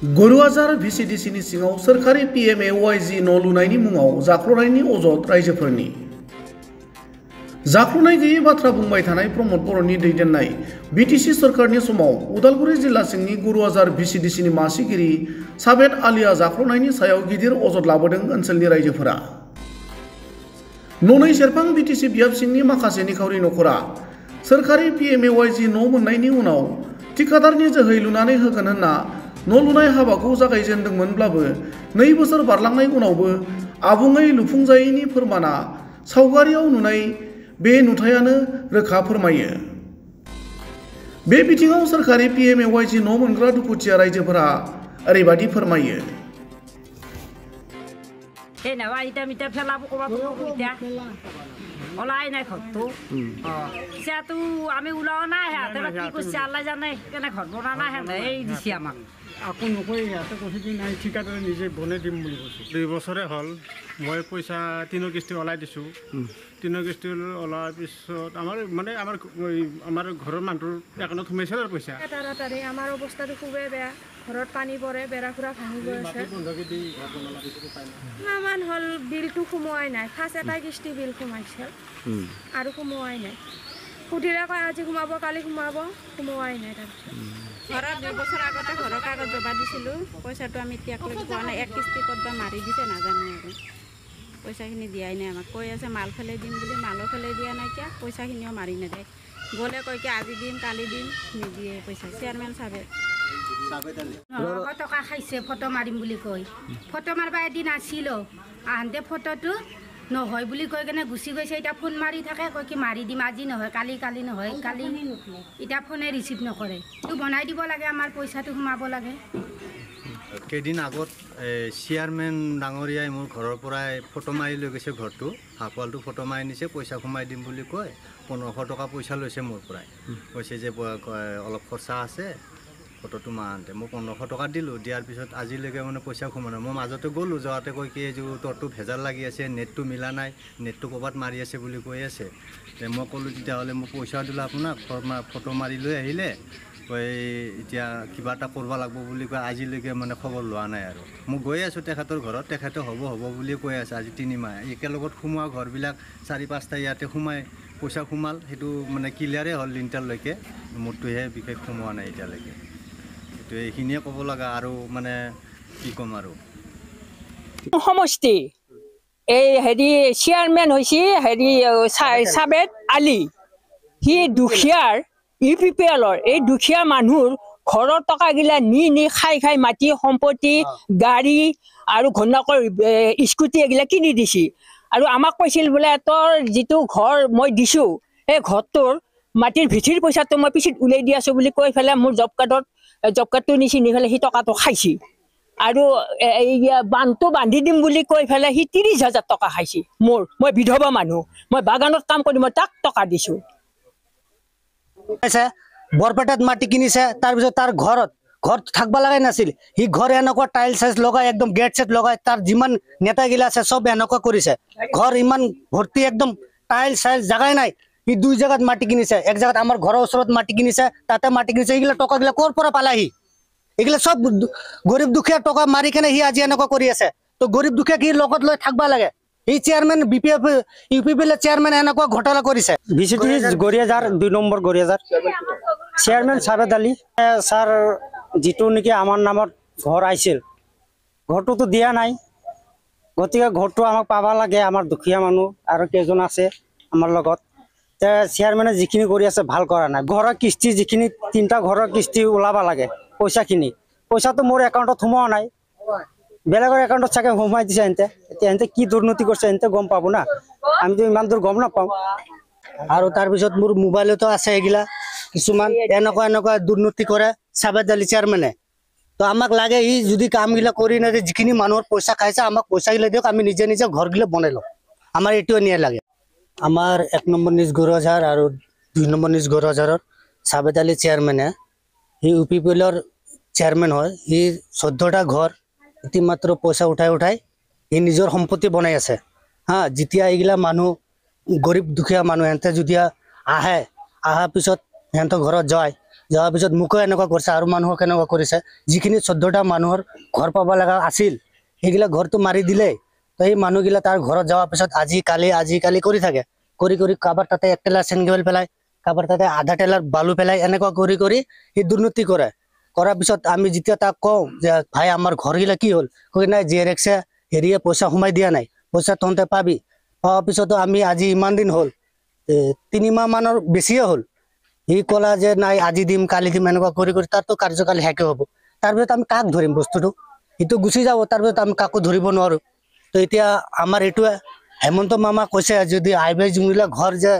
गुरुआजार भिसिडिसिनि सिङाव सोरखारि PMAYG न' लुनायनि मुङाव जाख्ल'नायनि अजद रायजोफोरनि जाख्ल'नाय गैयै बाथ्रा बुंबाय थानाय प्रमद बर'नि दैदेननाय BTC सरकारनि समाव उदालगुरि जिल्ला सिंनि गुरुआजार भिसिडिसिनि मासिगिरि साबेद आलिया जाख्ल'नायनि सायाव गिदिर अजद लाबोदों ओनसोलनि रायजोफोरा। ननै सेरफां BTC बियाब सिंनि माखासे निखावरि नखरा सोरखारि PMAYG न' मोननायनि उनाव थिकादारनि जोहै लुनानै होगोन होनना न' लुनाय हाबाखौ जागायजेनदोंमोनब्लाबो 2 बोसोर बारलांनाय उनावबो आबुङै लुफुंजायैनि फोरमाना सावगारियाव नुनाय बे नुथायानो रोखा फोरमायो। बे बिथिङाव सोरखारि PMAYG न' मोनग्रा दुखुथिया रायजोफोरा ओरैबादि फोरमायो। ওলাই নাই ঘৰটো সিয়াটো আমি ওলোৱা নাই সিহঁতে কি কৰিছে আল্লাই জানে কেনে ঘৰ বনা নাই সিহঁতে এই দিছে আমাক আকৌ নকৰি সিহঁতে কৈছে কি নাই ঠিকাদাৰে নিজে বনাই দিম বুলি কৈছে। 2 বছৰে হ'ল মই পইচা 3 কিস্তি ওলাই দিছোঁ। 3 কিস্তি ওলোৱাৰ পিছত আমাৰ ঘৰৰ মানুহটোৰ একাউণ্টত সোমাইছে আৰু পইচা তাড়াতাড়ি আমাৰ অৱস্থাটো খুবেই বেয়া। ঘৰত পানী পৰে, বেৰা কুৰা ভাঙি গৈ আছে। নামান হ'ল বিলটো সোমোৱাই নাই। ফাৰ্ষ্ট এটা কিস্তি বিল সোমাইছে আৰু সোমোৱাই নাই। সুধিলে কয় আজি সোমাব, কালি সোমাব, সোমোৱাই নাই। তাৰপিছত ঘৰত 2 বছৰ আগতে ঘৰৰ কাগজ জমা দিছিলোঁ। পইচাটো আমি এতিয়ালৈকে পোৱা নাই। 1 কিস্তি ক'তবা মাৰি দিছে নাজানো আৰু পইচাখিনি দিয়াই নাই আমাক। কৈ আছে মাল ফেলাই দিম বুলি, মালো ফেলাই দিয়া নাই। কিয় পইচাখিনিও মাৰি নেদেয়। গ'লে কয় কি আজি দিম, কালি দিম, নিদিয়ে পইচা। চেয়াৰমেন চাবে টকা খাইছে ফটো মাৰিম বুলি কৈ ফটো মাৰিব এদিন আসিলো আহোঁতে ফটোটো নহয় বুলি কৈ কেনে গুচি গৈছে। এতিয়া ফোন মাৰি থাকে কয় কি মাৰি দিম, আজি নহয় কালি, কালি নহয় কালি। এতিয়া ফোনে ৰিচিভ নকৰে। এইটো বনাই দিব লাগে, আমাৰ পইচাটো সোমাব লাগে। কেইদিন আগত চেয়াৰমেন ডাঙৰীয়াই মোৰ ঘৰৰ পৰাই ফটো মাৰি লৈ গৈছে। ঘৰটো হাফৱালটো ফটো মাৰি নিছে, পইচা সোমাই দিম বুলি কয় 1500 টকা পইচা লৈছে মোৰ পৰাই। কৈছে যে অলপ খৰচা আছে ফটোটো মাৰতে। মই 1500 টকা দিলোঁ। দিয়াৰ পিছত আজিলৈকে পইচা সোমোৱা নাই। মই মাজতে গ'লোঁ, যাওঁতে কৈ কি এইযোৰ তোৰটো ভেজাল লাগি আছে, নেটটো মিলা নাই, নেটটো ক'ৰবাত মাৰি আছে বুলি কৈ আছে। মই ক'লোঁ তেতিয়াহ'লে মই পইচা দিলোঁ আপোনাক, ফটো মাৰি লৈ আহিলে কৈ এতিয়া কিবা এটা কৰিব লাগিব বুলি কৈ আজিলৈকে খবৰ লোৱা নাই। আৰু মই গৈ আছোঁ তেখেতৰ ঘৰত, তেখেতে হ'ব বুলি কৈ আছে। আজি 3 মাহ একেলগত সোমোৱা ঘৰবিলাক 4-5টা ইয়াতে সোমাই পইচা সোমাল। সেইটো ক্লিয়াৰে হ'ল লিণ্টাৰলৈকে। মোৰটোহে বিশেষ সোমোৱা নাই এতিয়ালৈকে। এইটো এইখিনিয়ে ক'ব লগা। আৰু কি ক'ম আৰু সমষ্টি এই চেয়াৰমেন হৈছে সাবেদ আলি। সি দুখীয়াৰ UPPLৰ এই দুখীয়া মানুহৰ ঘৰৰ টকাগিলা নি খাই মাটি সম্পত্তি গাড়ী আৰু ঘৈণীয়েকৰ স্কুটি এগিলা কিনি দিছে। আৰু আমাক কৈছিল বোলে তোৰ যিটো ঘৰ মই দিছোঁ সেই ঘৰটোৰ মাটিৰ ভিঠিৰ পইচাটো মই পিছত উলিয়াই দি আছোঁ বুলি কৈ পেলাই মোৰ জব কাৰ্ডটো নিচি নি পেলাই সি টকাটো খাইছে। আৰু বান্ধটো বান্ধি দিম বুলি কৈ পেলাই সি 30,000 টকা খাইছে। মই বিধৱা মানুহ, মই বাগানত কাম কৰি মই তাক টকা দিছোঁ। বৰপেটাত মাটি কিনিছে, তাৰপিছত তাৰ ঘৰত থাকবা লগাই নাছিল। সি ঘৰ এনেকুৱা টাইল চাইল লগাই একদম গেট চেট লগাই তাৰ যিমান নেতাগিলা আছে চব এনেকুৱা কৰিছে। ঘৰ ইমান ভৰ্তি একদম টাইল চাইল জাগাই নাই। সি 2 জাগাত মাটি কিনিছে। এক জাগাত আমাৰ ঘৰৰ ওচৰত মাটি কিনিছে, তাতে মাটি কিনিছে। এইগিলা টকাগিলা ক'ৰ পৰা পালাহি? এইগিলা চব গৰীব দুখীয়া টকা মাৰি কেনে সি আজি এনেকুৱা কৰি আছে। তো গৰীব দুখীয়া সি লগত লৈ থাকবা লাগে। এই চেয়াৰমেন UPPL চেয়াৰমেন এনেকুৱা ঘটনা কৰিছে। গড়িয়াজাৰ 2 নম্বৰ গড়িয়াজার চেয়ারম্যান সাবেদ আলী স্যার যিটো নেকি আমার নামত ঘর আইছিল, ঘরটো দিয়া নাই। গতিকে ঘরটো আমাক পাবা লাগে। আমার দুখীয়া মানুহ আৰু কেইজন আছে আমাৰ লগত। চেয়াৰম্যানে যিখিনি কৰি আছে ভাল কৰা নাই। ঘৰৰ কিস্তি যিখিনি 3টা ঘৰৰ কিস্তি ওলাবা লাগে পইচাটো মোৰ একাউণ্টত সোমোৱা নাই, বেলেগৰ একাউণ্টত চাগে সোমাই দিছে। এতিয়া কি দুৰ্নীতি কৰিছে গম পাব না, আমিতো ইমান দূৰ গম নাপাওঁ। আৰু তাৰপিছত মোৰ মোবাইলতো আছে এইগিলা কিছুমান এনেকুৱা দুৰ্নীতি কৰে সাবেদ আলী চেয়াৰমেনে। তো আমাক লাগে ই যদি কামগিলা কৰি নাদে, যিখিনি মানুহৰ পইচা খাইছে আমাক পইচাগিলা দিয়ক, আমি নিজে ঘৰগিলা বনাই লওঁ। আমাৰ এইটোৱে নিয়া লাগে। আমাৰ 1 নম্বৰ নিজ গড়িয়াজাৰ আৰু 2 নম্বৰ নিজ গড়িয়াজাৰৰ সাবেদ আলী চেয়াৰমেনে সি UPPLৰ চেয়াৰমেন হয়। সি 14টা ঘৰ ইতিমাত্ৰ পইচা উঠাই সি নিজৰ সম্পত্তি বনাই আছে। যেতিয়া এইগিলা মানুহ গৰীব দুখীয়া মানুহ সিহঁতে যদি আহাৰ পিছত সিহঁতৰ ঘৰত যায় যোৱাৰ পিছত মোকো এনেকুৱা কৰিছে আৰু মানুহক এনেকুৱা কৰিছে যিখিনি 14টা মানুহৰ ঘৰ পাব লগা আছিল সেইগিলা ঘৰটো মাৰি দিলে তো সেই মানুহগিলা তাৰ ঘৰত যোৱাৰ পিছত আজি কালি কৰি থাকে কৰি কাৰোবাৰ তাতে 1 টেলাৰ চেনগেল পেলাই কাৰোবাৰ তাতে আধা টেলাৰ বালু পেলাই এনেকুৱা কৰি সি দুৰ্নীতি কৰে কৰাৰ পিছত আমি যেতিয়া তাক কওঁ যে ভাই আমাৰ ঘৰগিলা কি হ'ল কৈ নাই জিআৰএক্সে হেৰিয়ে পইচা সোমাই দিয়া নাই পইচা তহঁতে পাবি পোৱাৰ পিছতো আমি আজি ইমান দিন হ'ল 3 মাহ মানৰ বেছিয়ে হ'ল সি ক'লা যে নাই আজি দিম কালি দিম এনেকুৱা কৰি তাতো কাৰ্যকালী শেষে হ'ব তাৰপিছত আমি কাক ধৰিম বস্তুটো ইটো গুচি যাব তাৰপিছত আমি কাকো ধৰিব নোৱাৰো তো এতিয়া আমাৰ এইটোৱে হেমন্ত মামা কৈছে যদি আইবাই যোনবিলাক ঘৰ যে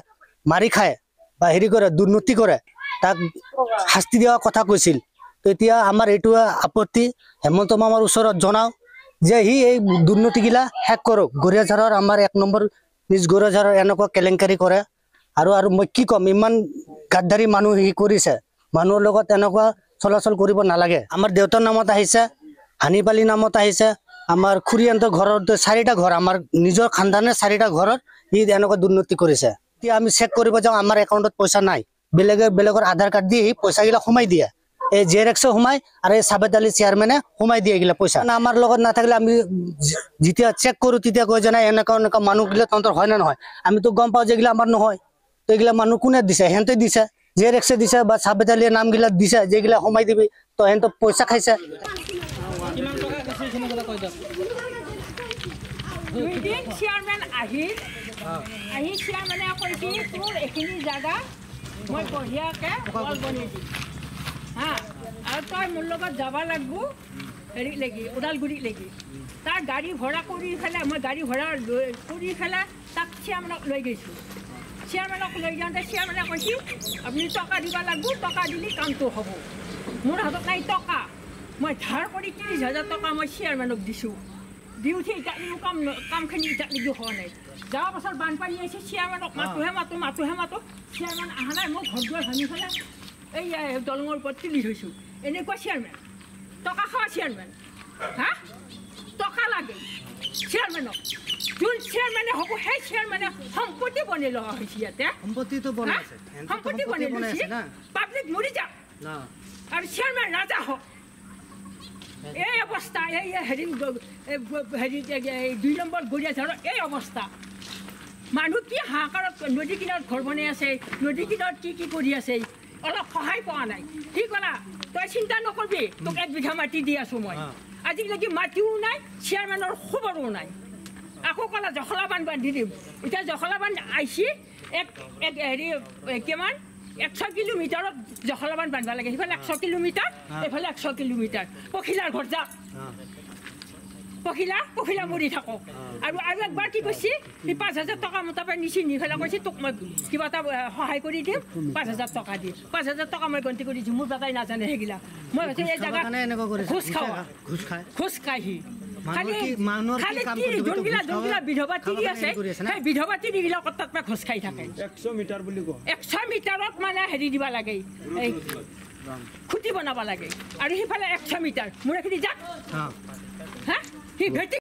মাৰি খায় বা হেৰি কৰে দুৰ্নীতি কৰে তাক শাস্তি দিয়াৰ কথা কৈছিল তো এতিয়া আমাৰ এইটোৱে আপত্তি হেমন্ত মামাৰ ওচৰত জনাও যে সি এই দুৰ্নীতিগিলা শেষ কৰক গৰিয়াঝাৰৰ আমাৰ 1 নম্বৰ নিজ গৰিয়াঝাৰৰ এনেকুৱা কেলেংকাৰী কৰে আৰু মই কি ক'ম ইমান গাদ্দাৰী মানুহ সি কৰিছে মানুহৰ লগত এনেকুৱা চলাচল কৰিব নালাগে আমাৰ দেউতাৰ নামত আহিছে হানিপালি নামত আহিছে আমাৰ খুৰীহঁতৰ ঘৰত 4টা ঘৰ আমাৰ নিজৰ খানদানে 4টা ঘৰত সি এনেকুৱা দুৰ্নীতি কৰিছে এতিয়া আমি চেক কৰিব যাওঁ আমাৰ একাউণ্টত পইচা নাই বেলেগৰ আধাৰ কাৰ্ড দি পইচাগিলা সোমাই দিয়ে এই জিআৰএক্সে সোমাই আৰু এই সাবেদ আলী চেয়াৰমেনে সোমাই দিয়ে এইগিলা পইচা আমাৰ লগত নাথাকিলে আমি যেতিয়া চেক কৰোঁ তেতিয়া কৈ জানাই এনেকুৱা মানুহগিলা তহঁতৰ হয় নে নহয় আমিতো গম পাওঁ যে এইগিলা আমাৰ নহয় তো এইগিলা মানুহ কোনে দিছে সিহঁতে দিছে জিআৰএক্সে দিছে বা সাবেদ আলীৰ নামগিলা দিছে যেগিলা সোমাই দিবি তো সিহঁতে পইচা খাইছে চেয়াৰমেন আহি চেয়াৰমেনে কৈছে তোৰ এইখিনি জাগা মই বঢ়িয়াকে বল বনাই দিম হা আৰু তই মোৰ লগত যাব লাগিব হেৰি লাগি ওদালগুৰি লাগি তাৰ গাড়ী ভাড়া কৰি পেলাই মই গাড়ী ভাড়া কৰি পেলাই তাক চেয়াৰমেনক লৈ গৈছোঁ চেয়াৰমেনক লৈ যাওঁতে চেয়াৰমেনে কৈছিল আপুনি টকা দিব লাগিব টকা দিলে কামটো হ'ব মোৰ হাতত নাই টকা মই ধাৰ কৰি 30,000 টকা মই চেয়াৰমেনক দিছোঁ দি উঠি এতিয়া কামখিনি এতিয়ালৈকে হোৱা নাই যোৱা বছৰ বানপানী আহিছে চেয়াৰমেনক মাতোহে মাতো চেয়াৰমেন অহা নাই মই ঘৰ দুৱাৰ ভাঙি পেলাই এই দলঙৰ ওপৰত তুলি থৈছোঁ এনেকুৱা চেয়াৰমেন টকা খোৱা চেয়াৰমেন হা টকা লাগে চেয়াৰমেনক যোন চেয়াৰমেনে হ'ব সেই চেয়াৰমেনে সম্পত্তি বনাই লোৱা হৈছে ইয়াতে সম্পত্তি বনাই লৈছে পাব্লিক মৰি যাওক আৰু চেয়াৰমেন ৰাজা হওক এই অৱস্থা এই হেৰি 2 নম্বৰ গৰিয়াঝাৰৰ এই অৱস্থা মানুহ কি হাহাকাৰত নদী কিনাৰত ঘৰ বনাই আছে নদী কিনাৰত কি কৰি আছে অলপ সহায় পোৱা নাই কি ক'লা তই চিন্তা নকৰিবি তোক 1 বিঘা মাটি দি আছোঁ মই আজিলৈকে মাটিও নাই চেয়াৰমেনৰ খবৰো নাই আকৌ ক'লা জখলা বান্ধি দিম এতিয়া জখলা বান্ধ আহিছে হেৰি কিমান 100 কিলোমিটাৰত জখলা বান্ধ বান্ধিব লাগে সেইফালে 100 কিলোমিটাৰ এইফালে 100 কিলোমিটাৰ পখিলাৰ ঘৰ যাওক পখিলা মৰি থাকক আৰু একবাৰ কি কৈছে সি 5,000 টকা মোটাপে নিচি নি পেলাই কৈছে তোক মই কিবা এটা সহায় কৰি দিম 5,000 টকা দি 5,000 টকা মই গন্তি কৰি দিছোঁ মোৰ দাদাই নাজানে সেইগিলা মই ভাবিছোঁ এই জেগাত খোজ খাই সি খালি যোনগিলা বিধৱা তিৰি আছে সেই বিধৱা তিৰিগিলা তাত খোজ খাই থাকে 100 মিটাৰ বুলি কয় 100 মিটাৰত মানে হেৰি দিব লাগে এই খুঁটি বনাব লাগে আৰু সিফালে 100 মিটাৰ মোৰ এইখিনি যাক হা সি